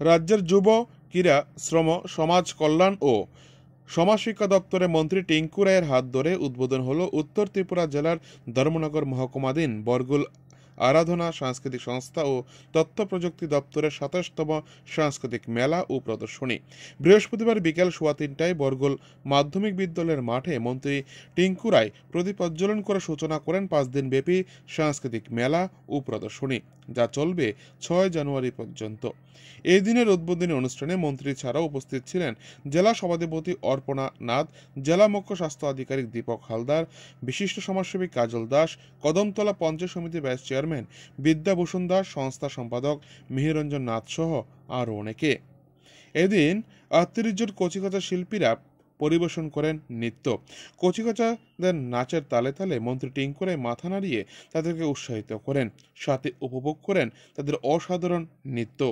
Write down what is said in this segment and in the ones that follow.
রাজ্যের যুব, ক্রীড়া, শ্রম, সমাজ কল্যাণ ও সমাজ শিক্ষা দপ্তরের মন্ত্রী টিঙ্কু রায়ের হাত ধরে উদ্বোধন হলো উত্তর ত্রিপুরা জেলার ধর্মনগর মহকুমাধীন বরগুল আরাধনা সাংস্কৃতিক সংস্থা ও তথ্য প্রযুক্তি দপ্তরের ২৭তম সাংস্কৃতিক মেলা ও প্রদর্শনী। বৃহস্পতিবার বিকেল ৩:৩০টায় বরগুল মাধ্যমিক বিদ্যালয়ের মাঠে মন্ত্রী টিঙ্কু রায় প্রদীপ প্রজ্বলন করে সূচনা করেন ৫ দিনব্যাপী সাংস্কৃতিক মেলা ও প্রদর্শনী, যা চলবে ৬ জানুয়ারি পর্যন্ত। এই দিনের উদ্বোধনী অনুষ্ঠানে মন্ত্রী ছাড়াও উপস্থিত ছিলেন জেলা সভাধিপতি অর্পণা নাথ, জেলা মুখ্য স্বাস্থ্য আধিকারিক দীপক হালদার, বিশিষ্ট সমাজসেবী কাজল দাস, কদমতলা পঞ্চায়েত সমিতি ভাইস চেয়ারম্যান বিদ্যাভূষণ দাস, সংস্থা সম্পাদক মিহিরঞ্জন নাথ সহ আরও অনেকে। এদিন ৩৮ জন কচিকাঁচা শিল্পীরা পরিবেশন করেন নৃত্য। কচিকাঁচাদের নাচের তালে তালে মন্ত্রী টিঙ্কু রায় মাথা নাড়িয়ে তাদেরকে উৎসাহিত করেন, সাথে উপভোগ করেন তাদের অসাধারণ নৃত্য।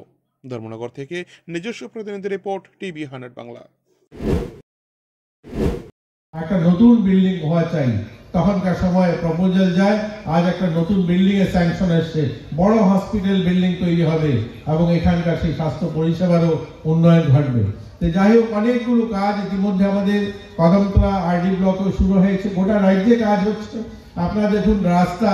ধর্মনগর থেকে নিজস্ব প্রতিনিধি রিপোর্ট, টিভি 100 বাংলা। একটা নতুন বিল্ডিং হওয়া চাই, তখনকার সময় প্রপোজাল যায়, আজ একটা নতুন বিল্ডিং এর স্যাংশন এসছে, বড় হসপিটাল বিল্ডিং তৈরি হবে এবং এখানকার সেই স্বাস্থ্য পরিষেবারও উন্নয়ন ঘটবে। তো যাই হোক, অনেকগুলো কাজ ইতিমধ্যে আমাদের কদমতলা আরডি ব্লকেও শুরু হয়েছে, গোটা রাজ্যে কাজ হচ্ছে। আপনারা দেখুন রাস্তা,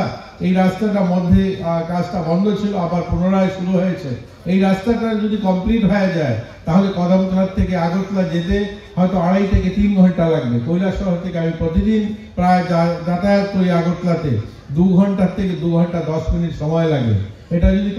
এই রাস্তাটার মধ্যে কাজটা বন্ধ ছিল, আবার পুনরায় শুরু হয়েছে। এই রাস্তাটা যদি কমপ্লিট হয়ে যায় তাহলে কদমতলা থেকে আগরতলা যেতে হয়তো 2.5 থেকে 3 ঘন্টা লাগবে। কৈলাসহর থেকে আমি প্রতিদিন প্রায় যাতায়াত করি আগরতলাতে, 2 ঘন্টা থেকে 2 ঘন্টা 10 মিনিট সময় লাগে। এটা যদি